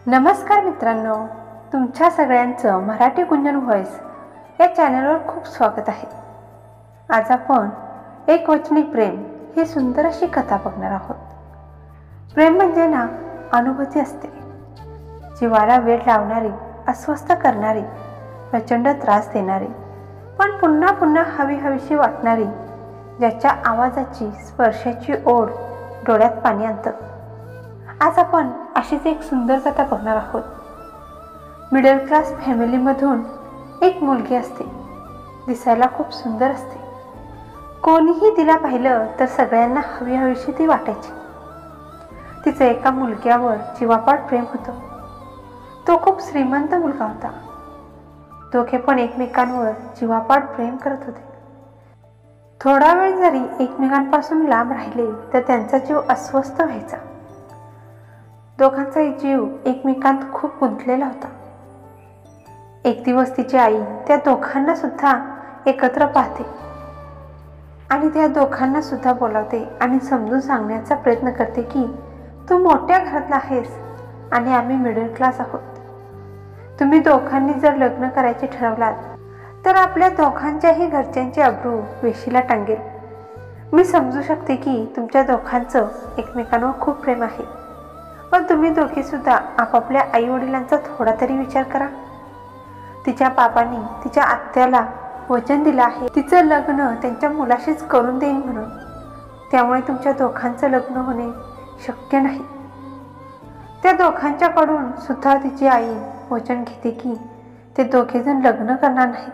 नमस्कार मित्रांनो, तुमच्या सगळ्यांचं मराठी गुंजन व्हॉइस या चॅनलवर खूप स्वागत आहे। आज आपण एकवचनी प्रेम ही सुंदर अशी कथा बघणार आहोत। प्रेम म्हणजे ना अनुभूती असते, जीवाला वेळ लावणारी, अस्वस्थ करणारी, प्रचंड त्रास देणारी, पण पुन्हा पुन्हा हवी हवीशी वाटणारी, ज्याच्या आवाजाची स्पर्शाची ओढ डोळ्यात पाणी आणतं। आज आपण अशीच एक सुंदर कथा बघणार आहोत। मिडल क्लास फॅमिलीमधून एक मुलगी असते, दिसायला खूप सुंदर असते। कोणीही तिला पाहिलं तर सगळ्यांना हवी हवीशी ती वाटायची। तिचं एका मुलग्यावर जीवापाड प्रेम होतं। तो खूप श्रीमंत मुलगा होता। दोघे पण एकमेकांवर जीवापाड प्रेम करत होते। थोडा वेळ जरी एकमेकांपासून लांब राहिले तर त्यांचा जीव अस्वस्थ व्हायचा। दोघांचाही जीव एकमेकांत खूप गुंतलेला होता। एक दिवस तिची आई त्या दोघांना सुद्धा एकत्र पाहते आणि त्या दोघांना सुद्धा बोलावते आणि समजून सांगण्याचा प्रयत्न करते की तू मोठ्या घरातला आहेस आणि आम्ही मिडल क्लास आहोत। तुम्ही दोघांनी जर लग्न करायचे ठरवलात तर आपल्या दोघांच्याही घरच्यांची अब्रू वेशीला टांगेल। मी समजू शकते की तुमच्या दोघांचं एकमेकांवर खूप प्रेम आहे, पण तुम्ही दोघे सुद्धा आपापल्या आई वडिलांचा थोडा तरी विचार करा। तिच्या बाबांनी तिच्या आत्याला वचन दिलं आहे तिचं लग्न त्यांच्या मुलाशीच करून देईन म्हणून, त्यामुळे तुमच्या दोघांचं लग्न होणे शक्य नाही। त्या दोघांच्याकडून सुद्धा तिची आई वचन घेते की ते दोघेजण लग्न करणार नाहीत।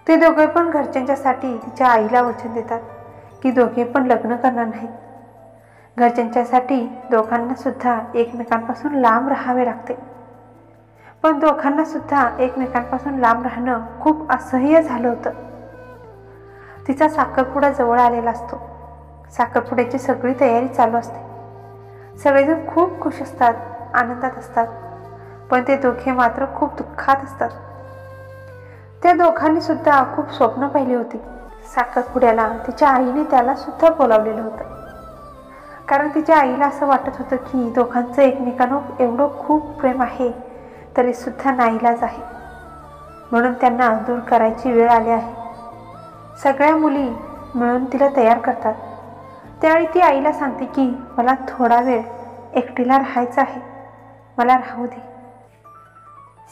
ते दोघे पण घरच्यांच्यासाठी तिच्या आईला वचन देतात की दोघे पण लग्न करणार नाहीत। घरच्यांच्यासाठी दोघांना सुद्धा एकमेकांपासून लांब राहावे लागते, पण दोघांना सुद्धा एकमेकांपासून लांब राहणं खूप असह्य झालं होतं। तिचा साखरपुडा जवळ आलेला असतो। साखरपुड्याची सगळी तयारी चालू असते। सगळेजण खूप खुश असतात, आनंदात असतात, पण ते दोघे मात्र खूप दुःखात असतात। त्या दोघांनी सुद्धा खूप स्वप्न पाहिली होती। साखरपुड्याला तिच्या आईने त्याला सुद्धा बोलावलेलं होतं, कारण तिच्या आईला असं वाटत होतं की दोघांचं एकमेकांवर एवढं खूप प्रेम आहे तरी सुद्धा नाईलाज आहे, म्हणून त्यांना दूर करायची वेळ आली आहे। सगळ्या मुली मिळून तिला तयार करतात। त्यावेळी ती आईला सांगते की मला थोडा वेळ एकटीला राहायचं आहे, मला राहू दे।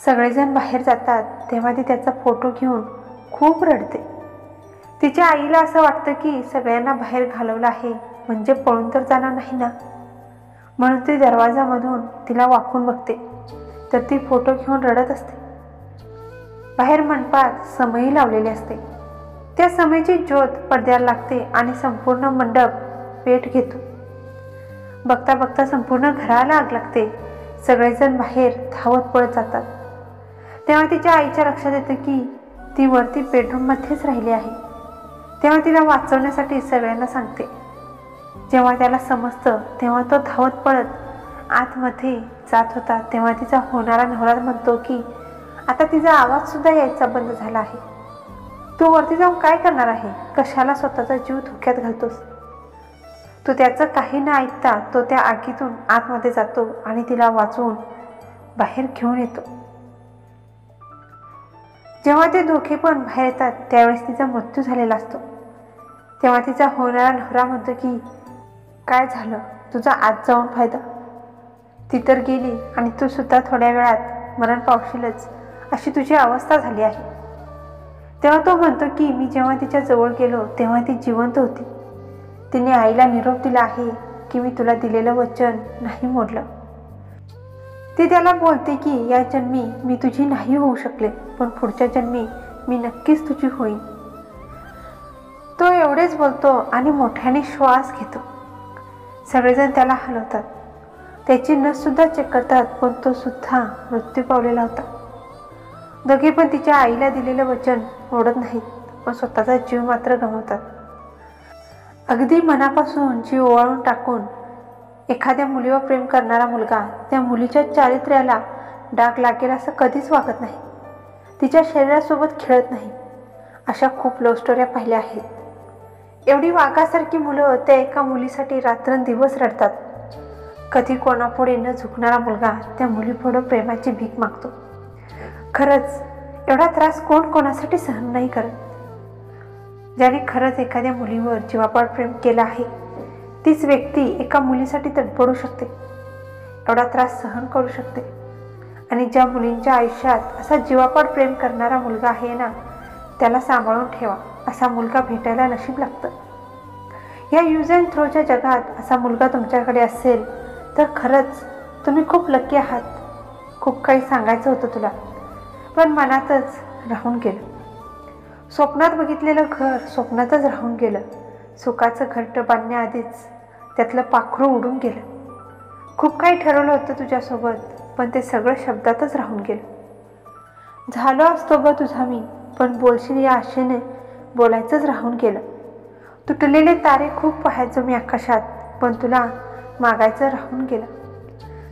सगळेजण बाहेर जातात तेव्हा ती त्याचा फोटो घेऊन खूप रडते। तिच्या आईला असं वाटतं की सगळ्यांना बाहेर घालवलं आहे म्हणजे पळून तर जाणार नाही ना, म्हणून ती दरवाजामधून तिला वाकून बघते तर ती फोटो घेऊन रडत असते। बाहेर मंडपात समई लावलेली असते। त्या समईची ज्योत पडद्याला लागते आणि संपूर्ण मंडप पेट घेतो। बघता बघता संपूर्ण घराला आग लागते। सगळेजण बाहेर धावत पळत जातात। तेव्हा तिच्या आईच्या लक्षात येतं की ती वरती बेडरूममध्येच राहिली आहे। तेव्हा तिला वाचवण्यासाठी सगळ्यांना सांगते। जेव्हा त्याला समजतं तेव्हा तो धावत पळत आतमध्ये जात होता तेव्हा तिचा होणारा नवरा म्हणतो की आता तिचा आवाज सुद्धा यायचा बंद झाला आहे। तू वरती जाऊन काय करणार आहे? कशाला स्वतःचा जीव धोक्यात घालतोस? तो त्याचं काही न ऐकता तो त्या आगीतून आतमध्ये जातो आणि तिला वाचवून बाहेर घेऊन येतो। जेव्हा ते दोघे पण बाहेर येतात त्यावेळेस तिचा मृत्यू झालेला असतो। तेव्हा तिचा होणारा नवरा म्हणतो की काय झालं, तुझा आत जाऊन फायदा? ती तर गेली आणि तू सुद्धा थोड्या वेळात मरण पावशीलच अशी तुझी अवस्था झाली आहे। तेव्हा तो म्हणतो की मी जेव्हा तिच्या जवळ गेलो तेव्हा ती जिवंत होती। तिने आईला निरोप दिला आहे की मी तुला दिलेलं वचन नाही मोडलं। ती त्याला बोलते की या जन्मी मी तुझी नाही होऊ शकले, पण पुढच्या जन्मी मी नक्कीच तुझी होईन। तो एवढेच बोलतो आणि मोठ्याने श्वास घेतो। सगळेजण त्याला हलवतात, त्याची नस सुद्धा चेक करतात, पण तो सुद्धा मृत्यू पावलेला होता। दोघे पण तिच्या आईला दिलेलं वचन मोडत नाहीत, पण स्वतःचा जीव मात्र गमावतात। अगदी मनापासून जीव ओवाळून टाकून एखाद्या मुलीवर प्रेम करणारा मुलगा त्या मुलीच्या चारित्र्याला डाग लागेल असं कधीच वागत नाही, तिच्या शरीरासोबत खेळत नाही। अशा खूप लव्ह स्टोऱ्या पाहिल्या आहेत। एवढी वाघासारखी मुलं त्या एका मुलीसाठी रात्रंदिवस रडतात, कधी कोणापुढे न झुकणारा मुलगा त्या मुलीपुढे प्रेमाची भीक मागतो. खरंच एवढा त्रास कोण कोणासाठी सहन नाही करत. ज्याने खरंच एखाद्या मुलीवर जीवापाड प्रेम केलं आहे तीच व्यक्ती एका मुलीसाठी तडफडू शकते, एवढा त्रास सहन करू शकते. आणि ज्या मुलींच्या आयुष्यात असा जीवापाड प्रेम करणारा मुलगा आहे ना, त्याला सांभाळून ठेवा. असा मुलगा भेटायला नशीब लागतं. या यूज अँड थ्रोच्या जगात असा मुलगा तुमच्याकडे असेल तर खरंच तुम्ही खूप लकी आहात. खूप काही सांगायचं होतं तुला, पण मनातच राहून गेलं. स्वप्नात बघितलेलं घर स्वप्नातच राहून गेलं. सुखाचं घरटं बांधण्याआधीच त्यातलं पाखरू उडून गेलं. खूप काही ठरवलं होतं तुझ्यासोबत, पण ते सगळं शब्दातच राहून गेलं. झालो असतो ग तुझा मी, पण बोलशील या आशेने बोलायचंच राहून गेलं. तुटलेले तारे खूप पाहायचो मी आकाशात, पण तुला मागायचं राहून गेलं.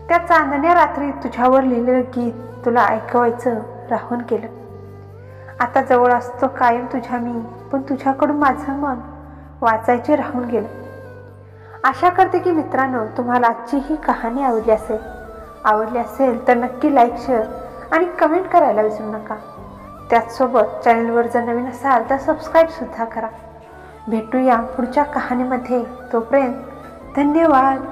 त्या चांदण्या रात्री तुझ्यावर लिहिलेलं गीत तुला ऐकवायचं राहून गेलं. आता जवळ असतो कायम तुझ्या मी, पण तुझ्याकडून माझं मन वाचायचे राहून गेलं. आशा करते की मित्रांनो तुम्हाला आजची ही कहाणी आवडली असेल तर नक्की लाईक, शेअर आणि कमेंट करायला विसरू नका. त्याचसोबत चॅनलवर जर नवीन असाल तर सबस्क्राईबसुद्धा करा. भेटूया पुढच्या कहाणीमध्ये. तोपर्यंत धन्यवाद.